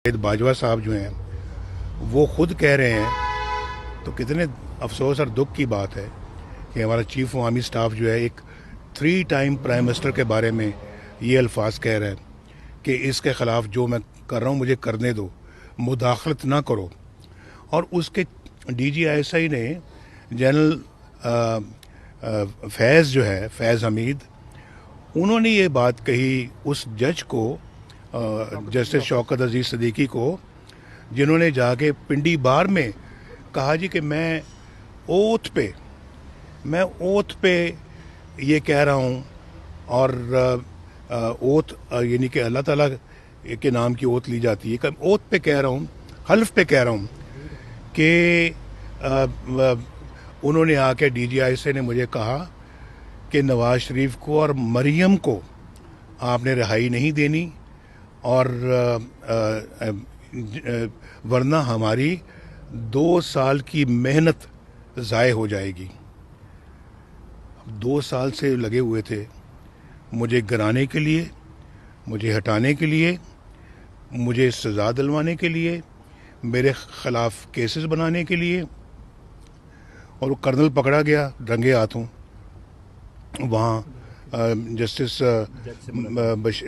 बाजवा साहब जो हैं वो खुद कह रहे हैं, तो कितने अफसोस और दुख की बात है कि हमारा चीफ ऑफ आर्मी स्टाफ जो है एक 3 टाइम प्राइम मिनिस्टर के बारे में ये अल्फाज कह रहा है कि इसके ख़िलाफ़ जो मैं कर रहा हूँ मुझे करने दो, मुदाखलत ना करो। और उसके DGISI ने जनरल फैज़ जो है, फैज़ हमीद, उन्होंने ये बात कही उस जज को, जस्टिस शौकत अजीज़ सिद्दीकी को, जिन्होंने जाके पिंडी बार में कहा जी कि मैं ओथ पे ये कह रहा हूँ, और ओथ यानी कि अल्लाह ताला के नाम की ओथ ली जाती है, ओथ पे कह रहा हूँ, हल्फ पे कह रहा हूँ कि उन्होंने आके DGISI ने मुझे कहा कि नवाज शरीफ को और मरियम को आपने रिहाई नहीं देनी, और वरना हमारी 2 साल की मेहनत ज़ाय हो जाएगी। 2 साल से लगे हुए थे मुझे गिराने के लिए, मुझे हटाने के लिए, मुझे सज़ा दिलवाने के लिए, मेरे ख़िलाफ़ केसेस बनाने के लिए। और वो कर्नल पकड़ा गया रंगे हाथों वहाँ जस्टिस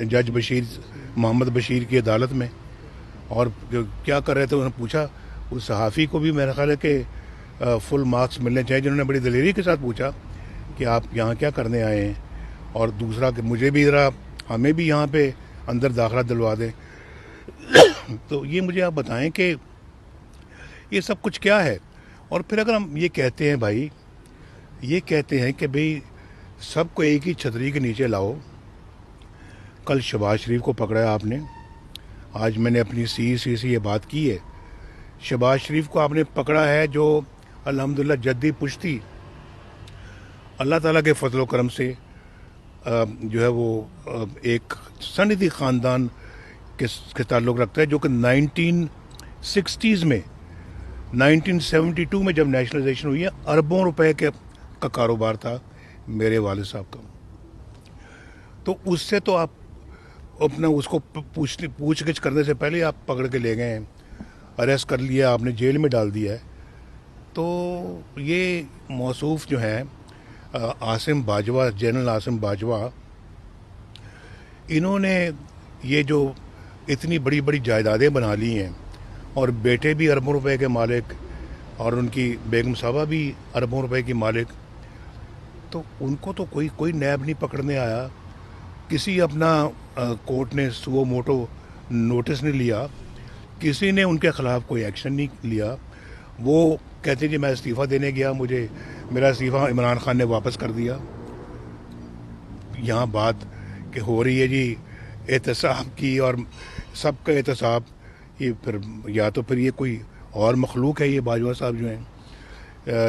जज बशीर, मोहम्मद बशीर की अदालत में। और क्या कर रहे थे उन्होंने पूछा, उस सहाफ़ी को भी मेरा ख्याल है कि फुल मार्क्स मिलने चाहिए, जिन्होंने बड़ी दलेरी के साथ पूछा कि आप यहाँ क्या करने आए हैं, और दूसरा कि मुझे भी ज़रा, हमें भी यहाँ पे अंदर दाखिला दिलवा दें। तो ये मुझे आप बताएं कि ये सब कुछ क्या है। और फिर अगर हम ये कहते हैं भाई, ये कहते हैं कि भाई सबको एक ही छतरी के नीचे लाओ। कल शहबाज शरीफ को पकड़ा है आपने, आज मैंने अपनी CEC से ये बात की है, शहबाज शरीफ को आपने पकड़ा है जो अल्हम्दुलिल्लाह जद्दी पुश्ती अल्लाह ताला के फजल करम से जो है वो एक सनदी ख़ानदान के ताल्लुक़ रखता है, जो कि 1960s में, 1972 में जब नेशनलाइजेशन हुई है, अरबों रुपए का कारोबार था मेरे वालिद साहब का। तो उससे तो आप अपना उसको पूछ-गिछ करने से पहले आप पकड़ के ले गए हैं, अरेस्ट कर लिया आपने, जेल में डाल दिया है। तो ये मौसूफ जो है आसिम बाजवा, जनरल आसिम बाजवा, इन्होंने ये जो इतनी बड़ी बड़ी जायदादें बना ली हैं, और बेटे भी अरबों रुपए के मालिक, और उनकी बेगम साहबा भी अरबों रुपए की मालिक, तो उनको तो कोई नैब नहीं पकड़ने आया। किसी अपना कोर्ट ने सुओ मोटो नोटिस नहीं लिया, किसी ने उनके ख़िलाफ़ कोई एक्शन नहीं लिया। वो कहते जी मैं इस्तीफ़ा देने गया, मुझे मेरा इस्तीफ़ा इमरान खान ने वापस कर दिया। यहाँ बात कि हो रही है जी एहतसाब की, और सबका एहतसाब, ये फिर या तो फिर ये कोई और मखलूक है ये बाजवा साहब जो हैं,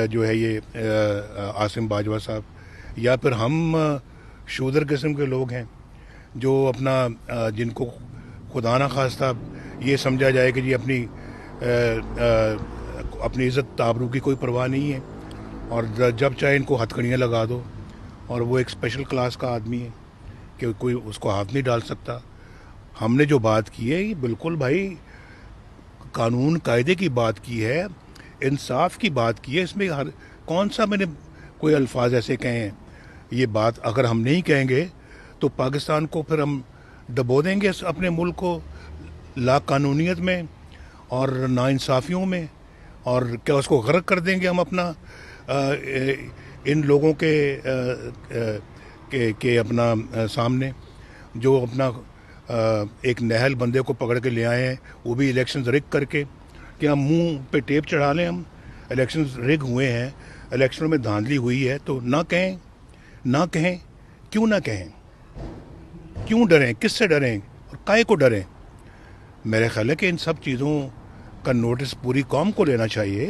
जो है ये आसिम बाजवा साहब, या फिर हम शूदर किस्म के लोग हैं जो अपना जिनको खुदा ना खास्ता ये समझा जाए कि जी अपनी इज़्ज़त आबरू की कोई परवाह नहीं है, और जब चाहे इनको हथकड़ियाँ लगा दो, और वो एक स्पेशल क्लास का आदमी है कि कोई उसको हाथ नहीं डाल सकता। हमने जो बात की है ये बिल्कुल भाई कानून कायदे की बात की है, इंसाफ की बात की है। इसमें हर कौन सा मैंने कोई अल्फाज ऐसे कहे हैं। ये बात अगर हम नहीं कहेंगे तो पाकिस्तान को फिर हम डबो देंगे अपने मुल्क को लाकानूनियत में और नाइंसाफ़ियों में, और क्या उसको गर्क कर देंगे हम अपना इन लोगों के अपना सामने, जो अपना एक नहल बंदे को पकड़ के ले आए हैं, वो भी इलेक्शन रिग करके। कि हम मुंह पे टेप चढ़ा लें, हम इलेक्शन रिग हुए हैं, इलेक्शनों में धांधली हुई है, तो ना कहें, ना कहें, क्यों ना कहें, क्यों डरें, किससे डरें और काहे को डरें। मेरे ख्याल है कि इन सब चीज़ों का नोटिस पूरी कौम को लेना चाहिए।